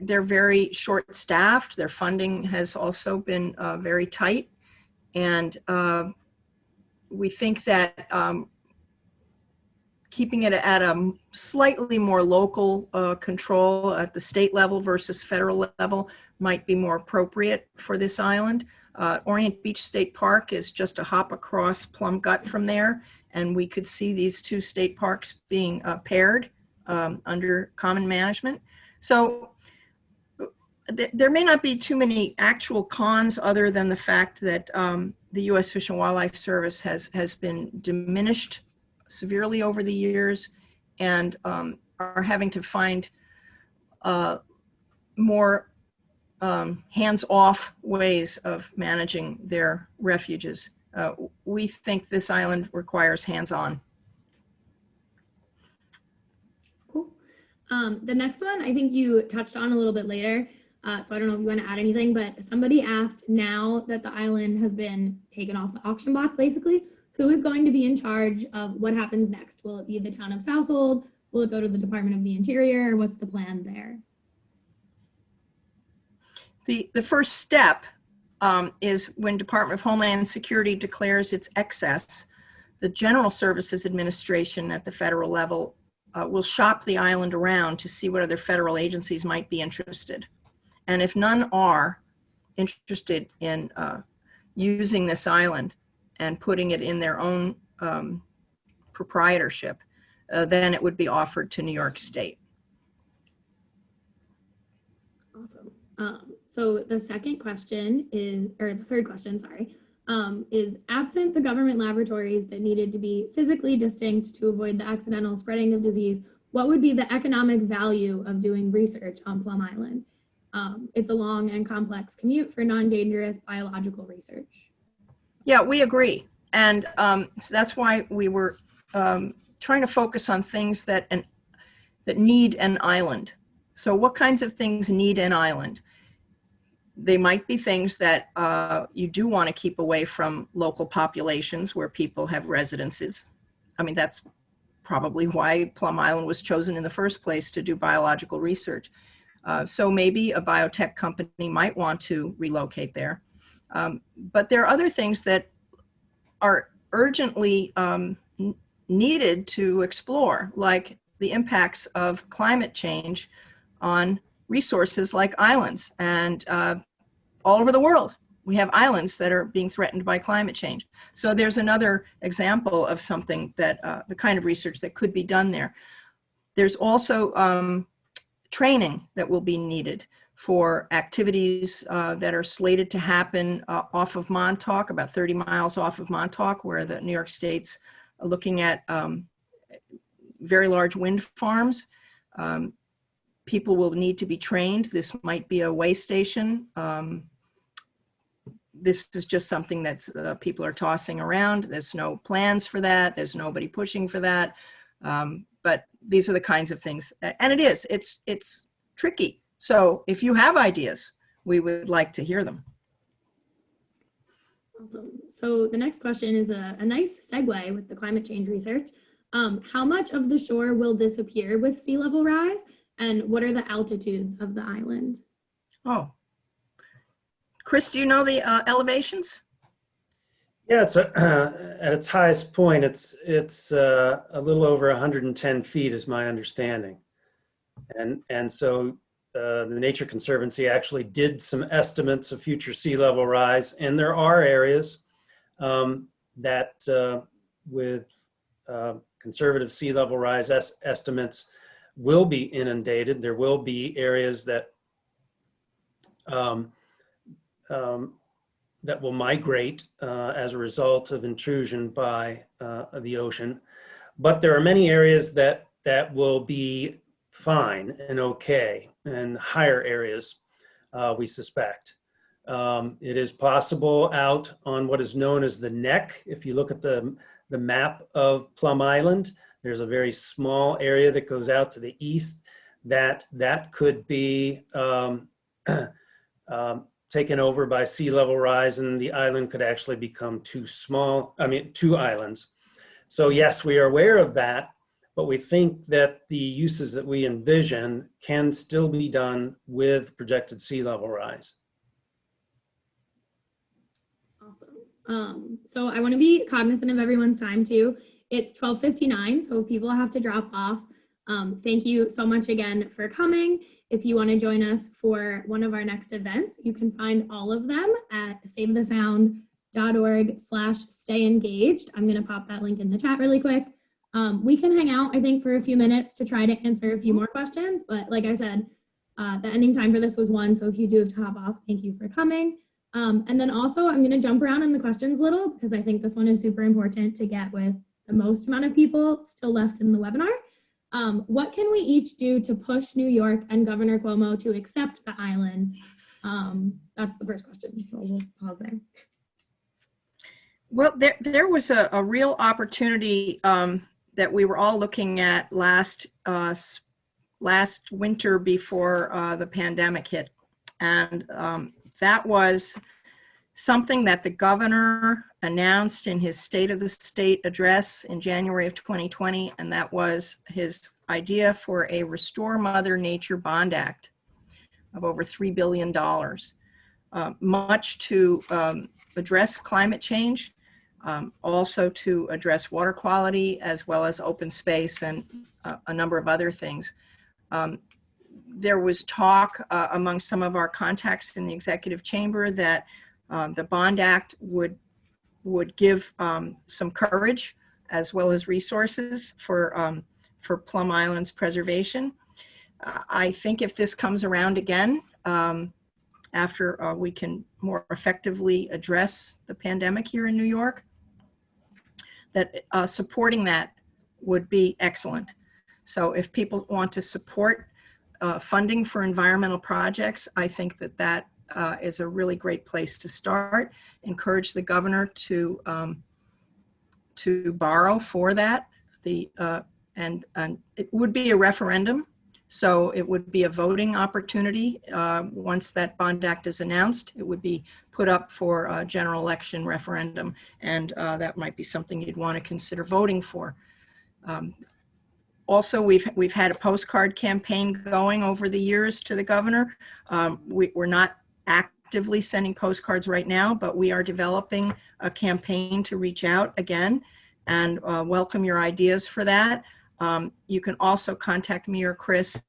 They're very short-staffed. Their funding has also been very tight. And we think that keeping it at a slightly more local control at the state level versus federal level might be more appropriate for this island. Orient Beach State Park is just a hop across Plum Gut from there, and we could see these two state parks being paired under common management. So there may not be too many actual cons other than the fact that the U.S. Fish and Wildlife Service has been diminished severely over the years and are having to find more hands-off ways of managing their refuges. We think this island requires hands-on. Cool. The next one, I think you touched on a little bit later, so I don't know if you want to add anything, but somebody asked, now that the island has been taken off the auction block, basically, who is going to be in charge of what happens next? Will it be the town of Southold? Will it go to the Department of the Interior? What's the plan there? The first step is when Department of Homeland Security declares its excess, the General Services Administration at the federal level will shop the island around to see what other federal agencies might be interested. And if none are interested in using this island and putting it in their own proprietorship, then it would be offered to New York State. Awesome. So the second question is, or the third question, sorry, is absent the government laboratories that needed to be physically distinct to avoid the accidental spreading of disease, what would be the economic value of doing research on Plum Island? It's a long and complex commute for non-dangerous biological research. Yeah, we agree. And so that's why we were trying to focus on things that need an island. So what kinds of things need an island? They might be things that you do want to keep away from local populations where people have residences. I mean, that's probably why Plum Island was chosen in the first place to do biological research. So maybe a biotech company might want to relocate there. But there are other things that are urgently needed to explore, like the impacts of climate change on resources like islands. And all over the world, we have islands that are being threatened by climate change. So there's another example of something that, the kind of research that could be done there. There's also training that will be needed for activities that are slated to happen off of Montauk, about 30 miles off of Montauk, where the New York State's looking at very large wind farms. People will need to be trained. This might be a way station. This is just something that people are tossing around. There's no plans for that. There's nobody pushing for that. But these are the kinds of things, and it's tricky. So if you have ideas, we would like to hear them. Awesome. So the next question is a nice segue with the climate change research. How much of the shore will disappear with sea level rise? And what are the altitudes of the island? Oh, Chris, do you know the elevations? Yeah, it's at its highest point, it's a little over 110 feet is my understanding. And so the Nature Conservancy actually did some estimates of future sea level rise, and there are areas that with conservative sea level rise estimates will be inundated. There will be areas that that will migrate as a result of intrusion by the ocean. But there are many areas that will be fine and okay, and higher areas we suspect. It is possible out on what is known as the neck. If you look at the map of Plum Island, there's a very small area that goes out to the east that could be taken over by sea level rise, and the island could actually become too small. I mean, two islands. So yes, we are aware of that, but we think that the uses that we envision can still be done with projected sea level rise. Awesome. So I want to be cognizant of everyone's time too. It's 12:59, so people have to drop off. Thank you so much again for coming. If you want to join us for one of our next events, you can find all of them at savethesound.org/stayengaged. I'm going to pop that link in the chat really quick. We can hang out, I think, for a few minutes to try to answer a few more questions. But like I said, the ending time for this was 1. So if you do have to hop off, thank you for coming. And then also I'm going to jump around in the questions a little because I think this one is super important to get with the most amount of people still left in the webinar. What can we each do to push New York and Governor Cuomo to accept the island? That's the first question, so we'll pause there. Well, there was a real opportunity that we were all looking at last winter before the pandemic hit. And that was something that the governor announced in his State of the State address in January of 2020, and that was his idea for a Restore Mother Nature Bond Act of over $3 billion, much to address climate change, also to address water quality, as well as open space and a number of other things. There was talk among some of our contacts in the executive chamber that the Bond Act would give some courage as well as resources for Plum Island's preservation. I think if this comes around again, after we can more effectively address the pandemic here in New York, that supporting that would be excellent. So if people want to support funding for environmental projects, I think that is a really great place to start. Encourage the governor to borrow for that. And it would be a referendum, so it would be a voting opportunity. Once that Bond Act is announced, it would be put up for a general election referendum, and that might be something you'd want to consider voting for. Also, we've had a postcard campaign going over the years to the governor. We're not actively sending postcards right now, but we are developing a campaign to reach out again and welcome your ideas for that. You can also contact me or Chris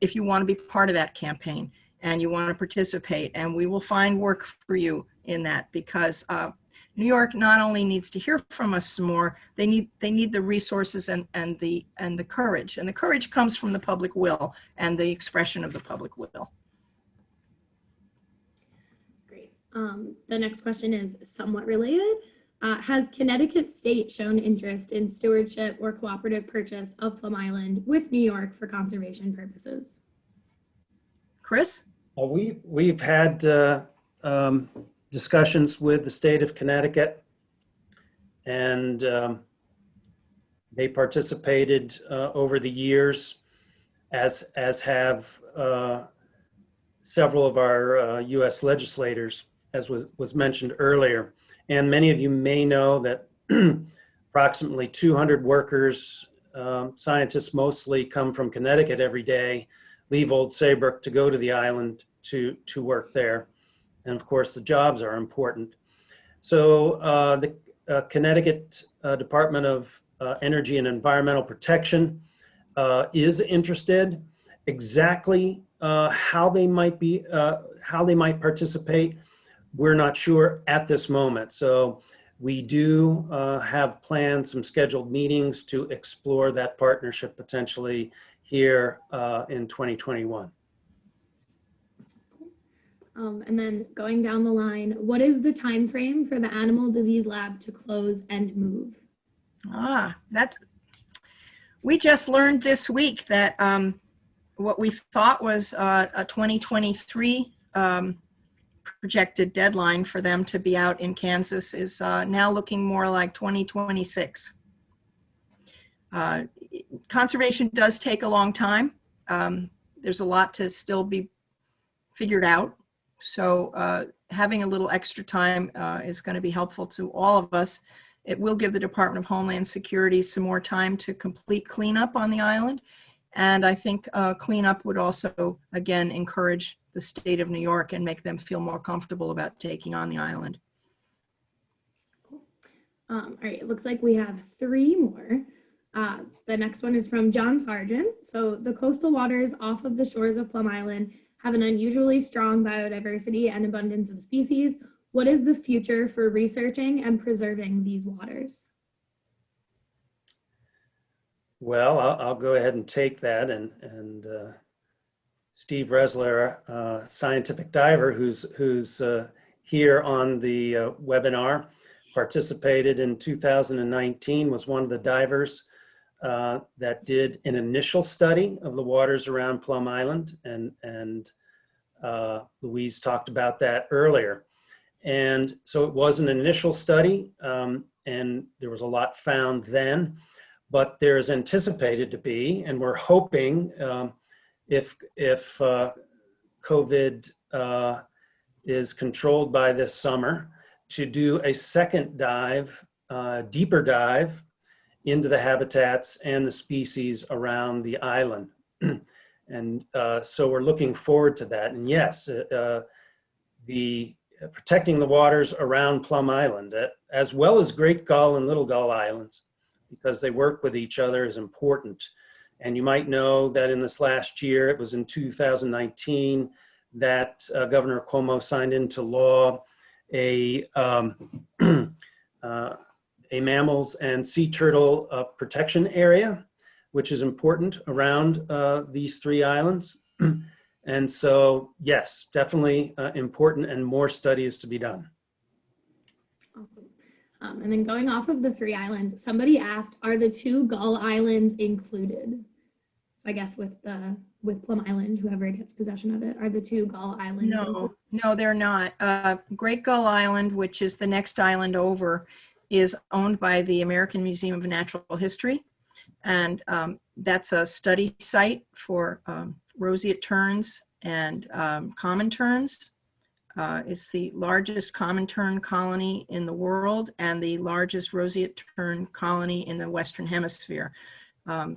if you want to be part of that campaign and you want to participate, and we will find work for you in that, because New York not only needs to hear from us some more, they need the resources and the courage. And the courage comes from the public will and the expression of the public will. Great. The next question is somewhat related. Has Connecticut State shown interest in stewardship or cooperative purchase of Plum Island with New York for conservation purposes? Chris? We've had discussions with the state of Connecticut, and they participated over the years, as have several of our U.S. legislators, as was mentioned earlier. And many of you may know that approximately 200 workers, scientists mostly, come from Connecticut every day, leave Old Saybrook to go to the island to work there. And of course, the jobs are important. So the Connecticut Department of Energy and Environmental Protection is interested. Exactly how they might participate, we're not sure at this moment. So we do have planned some scheduled meetings to explore that partnership potentially here in 2021. And then going down the line, what is the time frame for the animal disease lab to close and move? We just learned this week that what we thought was a 2023 projected deadline for them to be out in Kansas is now looking more like 2026. Conservation does take a long time. There's a lot to still be figured out. So having a little extra time is going to be helpful to all of us. It will give the Department of Homeland Security some more time to complete cleanup on the island. And I think cleanup would also, again, encourage the state of New York and make them feel more comfortable about taking on the island. Cool. All right, it looks like we have 3 more. The next one is from John Sargent. So the coastal waters off of the shores of Plum Island have an unusually strong biodiversity and abundance of species. What is the future for researching and preserving these waters? Well, I'll go ahead and take that, and Steve Resler, scientific diver who's here on the webinar, participated in 2019, was one of the divers that did an initial study of the waters around Plum Island, and Louise talked about that earlier. And so it was an initial study, and there was a lot found then, but there's anticipated to be, and we're hoping if COVID is controlled by this summer, to do a second dive, deeper dive into the habitats and the species around the island. And so we're looking forward to that. And yes, protecting the waters around Plum Island, as well as Great Gull and Little Gull Islands, because they work with each other, is important. And you might know that in this last year, it was in 2019, that Governor Cuomo signed into law a mammals and sea turtle protection area, which is important around these three islands. And so, yes, definitely important, and more studies to be done. Awesome. And then going off of the three islands, somebody asked, are the two Gull Islands included? So I guess with Plum Island, whoever gets possession of it, are the two Gull Islands included? No, they're not. Great Gull Island, which is the next island over, is owned by the American Museum of Natural History. And that's a study site for roseate terns and common terns. It's the largest common tern colony in the world and the largest roseate tern colony in the Western Hemisphere.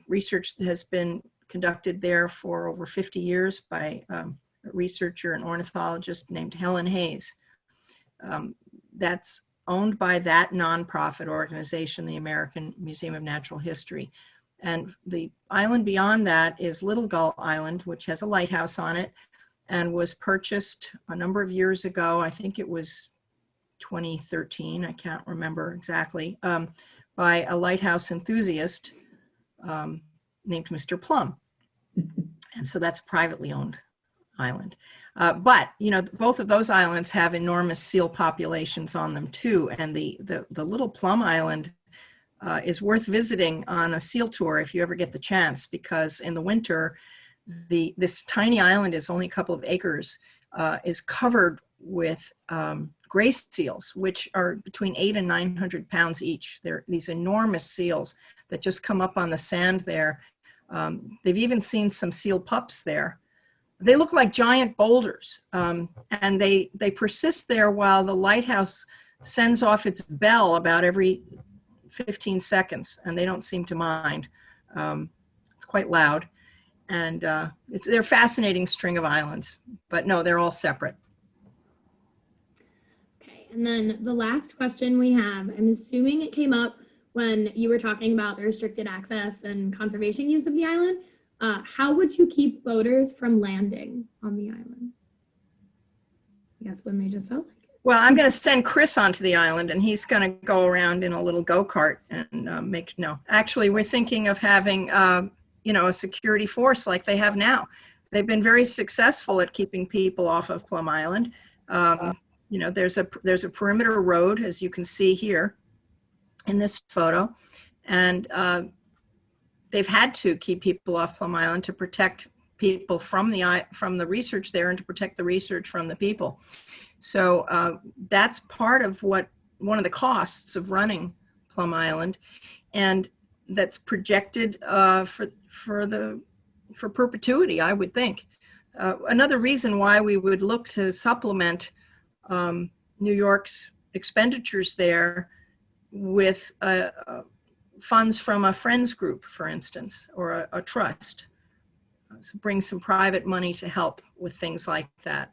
Research has been conducted there for over 50 years by a researcher and ornithologist named Helen Hayes. That's owned by that nonprofit organization, the American Museum of Natural History. And the island beyond that is Little Gull Island, which has a lighthouse on it and was purchased a number of years ago. I think it was 2013, I can't remember exactly, by a lighthouse enthusiast named Mr. Plum. And so that's a privately owned island. But, you know, both of those islands have enormous seal populations on them too. And the little Plum Island is worth visiting on a seal tour if you ever get the chance, because in the winter, this tiny island is only a couple of acres, is covered with gray seals, which are between 800 and 900 pounds each. They're these enormous seals that just come up on the sand there. They've even seen some seal pups there. They look like giant boulders, and they persist there while the lighthouse sends off its bell about every 15 seconds, and they don't seem to mind. It's quite loud, and they're a fascinating string of islands, but no, they're all separate. Okay, and then the last question we have, I'm assuming it came up when you were talking about the restricted access and conservation use of the island. How would you keep boaters from landing on the island? I guess when they just felt like it. Well, I'm going to send Chris onto the island, and he's going to go around in a little go-kart and actually, we're thinking of having, a security force like they have now. They've been very successful at keeping people off of Plum Island. There's a perimeter road, as you can see here in this photo, and they've had to keep people off Plum Island to protect people from the research there and to protect the research from the people. So that's part of one of the costs of running Plum Island, and that's projected for perpetuity, I would think. Another reason why we would look to supplement New York's expenditures there with funds from a friends group, for instance, or a trust. So bring some private money to help with things like that.